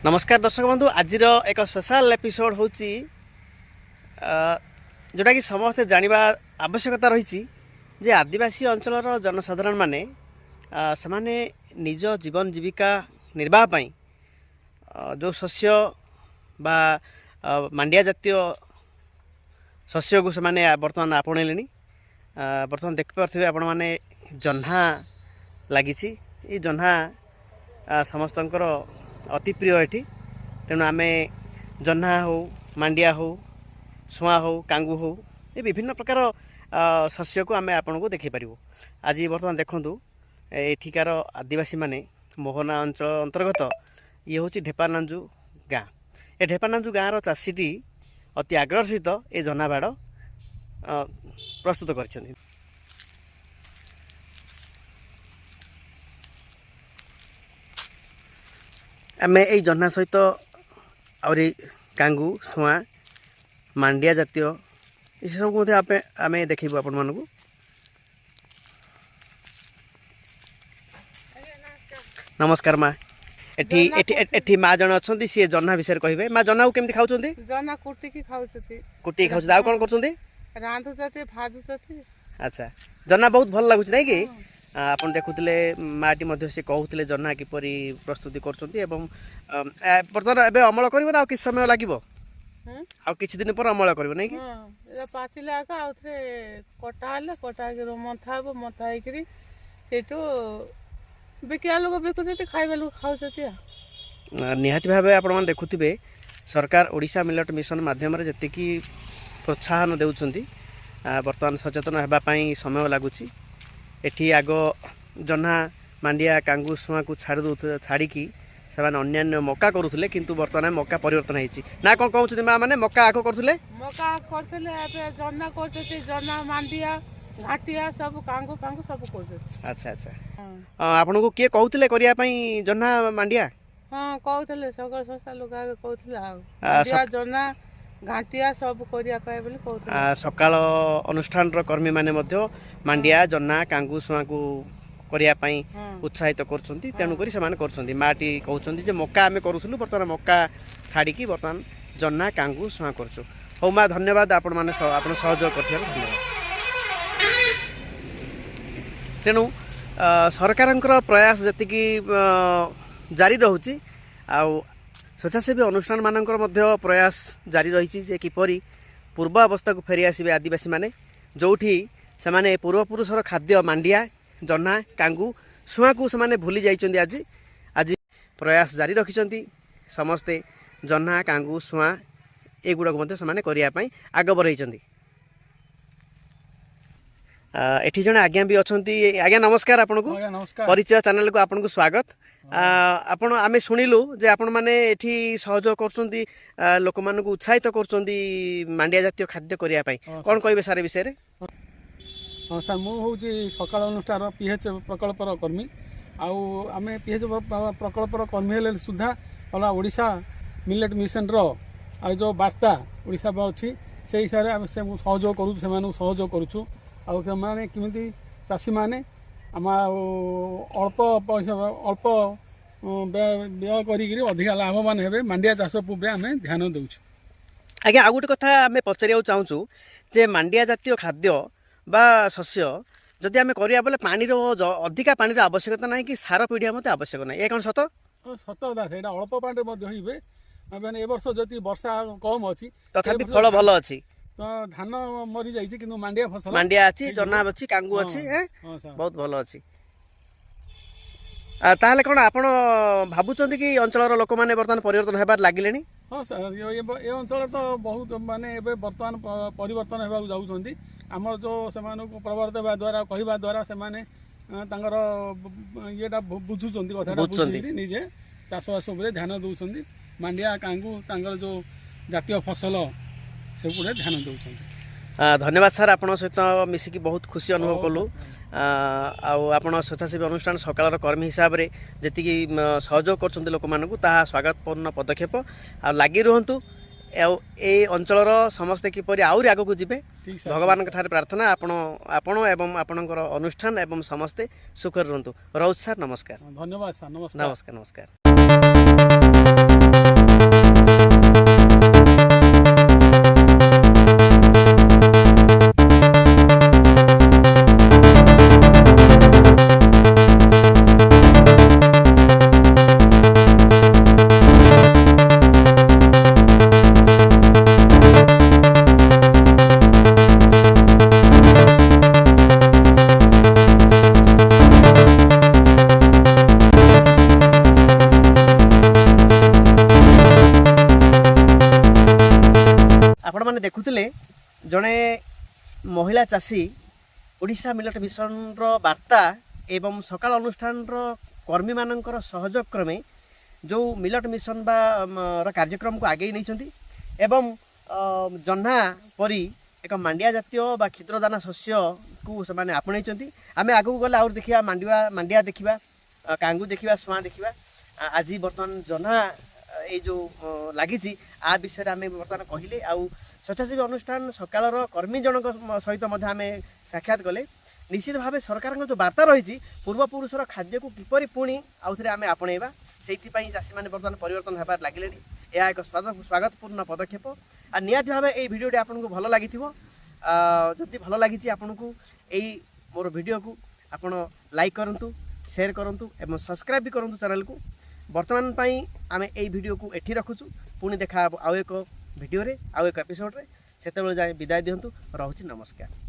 नमस्कार दर्शक बंधु आज एक स्पेशल एपिसोड हूँ जोटा कि समस्ते जानवा आवश्यकता रही जे आदिवासी अंचल जनसाधारण माने से निज जीवन जीविका निर्वाह पाई जो शस्य बा मांडिया जातीय शस्य को से बर्तमान आपणले बर्तमान देखिपे आपण मैंने जह्ना लगी जह्ना समस्तंकर अति प्रिय ये तेणु आम जह्ना हो मांडिया हो सुआ हो कांगू हो ये विभिन्न प्रकार शस्य को आम आपन को देखी पारू। आज बर्तमान देखूँ एठिकार आदिवासी माने मोहना अंचल अंतर्गत ये हूँ ढेपानांजु गाँ। ए ढेपानांजु गाँव चाषीटी अति आग्रह सहित ये जह्ना बाड़ प्रस्तुत कर आम ये जह्ना सहित आउरी कांगू सुआ मांडिया जातीय ये सब आम देखू आपण मानक। नमस्कार माँ एठी एठी एठी माँ जन अच्छा सी जह्ना विषय कहे माँ जह्ना को केमती खाऊँ जह्ना कुटी कुटी खाऊ आ कौन कर रांधुचती भाजुचती। अच्छा जह्ना बहुत भल लगुच नहीं कि आपन देखुले माटी मध्य से कहते जह्ना किपरि प्रस्तुति कर अमल कर कि समय लगे आ किछि दिन पर अमल कर नहीं कि पाचिला कटा कटा मंथा हे मंथा होटू बिका लोक बिकुचे खाଇବା लोक खाऊँ। निहाती भाव आपण देखुवे सरकार ओडिशा मिलेट मिशन माध्यम जी प्रोत्साहन देउछंती वर्तमान सचेतन होगापाई समय लगुच एठी आग जह्ना मांडिया कांगू सुआ को छाड़ी से अन्य मका करुले किंतु वर्तमान मका परिवर्तन होती ना कौन कहते माँ मैंने मका आग करुले मका करते जह्ना करते जह्ना मांडिया घाटिया सब कांगू कांगू सब कर। अच्छा अच्छा आपन को किए कहते करने जह्ना मांडिया हाँ कहते सगल संस्था लोक आगे कहते जह्ना घाटिया सब करने सकाल अनुष्ठान कर्मी माने मांडिया जह्ना कांगू सुआ को करने उत्साहित करछंती तेणुक से माटी कहते मका आम करूँ बर्तमान मका छाड़ी बर्तमान जह्ना कांगू सुआ कर। हौ माँ धन्यवाद आपण मैंने सहयोग कर धन्यवाद। तेणु सरकार प्रयास जी जारी रोचे आउ स्वेच्छासेवी अनुष्ठान मानकर प्रयास जारी रही जे किपरि पूर्व अवस्था को फेरी आसबे आदिवासी माने जोठी से माने पूर्वपुरुषर खाद्य मांडिया जह्ना कांगू सुआ को से भूली जाइछन्ती। आज आज प्रयास जारी रखिछन्ती समस्ते जह्ना कांगू सुआ एगुड़ाक से करने आग बढ़ाई। एठी जने आज्ञा भी अच्छा आज्ञा नमस्कार आपन को परिचय चैनल को आपन को स्वागत। आपण आमे शुणिलु जे आपण माने एठी सहयोग करछन्ती लोक मान को उत्साहित करछन्ती मांडिया जातीय खाद्य करिया पई कोन कहबे सारे विषय रे। हाँ सर मु हूँ सकाल अनुष्ठान पीएच प्रकल्पर कर्मी आम पीएच प्रकल्पर कर्मी हेले सुधा अला ओडिशा मिलेट मिशन रो जो वार्ता ओडिशा अच्छी से हिसाब से आम सहयोग करूँ से सहयोग करुँ आने केमी चाषी मैंने आम अल्प पैसा अल्प व्यय कर अधिका लाभवान हे मांडिया चाष पूरे आम ध्यान दे। आज्ञा आ गोटे कथा आम पचार चाहूँ जे मांडिया जातीय खाद्य बा शस्य जदि आम करिया बोले पानी अधिका पानी आवश्यकता ना कि सार पीढ़िया मत आवश्यक ना ये कौन सत सत कथा से अल्प पानी मैंने ए वर्ष जदि वर्षा कम अच्छी तथापि फल भल अच्छी धान मरी जाइए कि मांडिया फसल मांडिया अच्छी जह्ना अच्छी कांगू अच्छी बहुत भल अच्छी ताहले कौन आपण भावुं कि अंचल लोक मैंने बर्तमान परिवर्तन होबार लगिले। हाँ सर ये अंचल तो बहुत माने बर्तमान परिवर्तन होगा जाऊँगी आमर जो से प्रवर्त द्वारा कहवा द्वारा से ये बुझुंट कथा निजे चाषबास ध्यान दौरान मांडिया कांगू जो जातीय फसल से ध्यान दौरान। धन्यवाद सर आपण सहित मिसिकी बहुत खुशी अनुभव कलु आपण स्वेच्छासेवी अनुष्ठान सकाल कर्मी हिसाब से जी सहयोग कर लोक मानू स्वागतपूर्ण पदक्षेप आ लगी रुहतु ए अंचल समस्ते किपरि आउरी आगक जीवे भगवान प्रार्थना आपण एवं आपणकर अनुष्ठान एवं समस्ते सुखर रुहतु। रोज सर नमस्कार। धन्यवाद सर नमस्कार नमस्कार नमस्कार। आपने देखुले जड़े महिला चाषी ओडिशा मिलेट मिशन वार्ता एवं सकाल अनुष्ठान कर्मी मानकर सहयोग क्रमे जो मिलेट मिशन कार्यक्रम को आगे नहीं एवं जह्ना परी एक मांडिया जातीय बा क्षुद्रदाना शस्य को से आपणई आम आगू गले आउर देखा मांडिया देखा कांगू देखा सुआ देखा आज बर्तमान जह्ना ये जो लगी आ विषय आम बर्तमान कहले आउ स्वेच्छासेवी अनुष्ठान सकाल कर्मी जनक सहित आम साक्षात कले निश्चित भाव सरकार जो वार्ता रही पूर्वपुरुषर खाद्य को किपरि पुणी आउ थे आम आपणेबा से चाषी मैंने बर्तमान परिवर्तन होबार लगे यह एक स्वागतपूर्ण पदक्षेप आ निहाती भाव ये भिडियोटी आपको भल लगी जदि भल लगी आपन को यही मोर वीडियो को आपण लाइक करूँ शेयर करूँ एवं सब्सक्राइब भी करूँ चैनल को वर्तमान आम यही वीडियो को एठी रखुचु पुणी देखा आउ एक वीडियो रे आउ एक एपिसोड रे सेते बेले जाए विदाय दिंतु रोचे नमस्कार।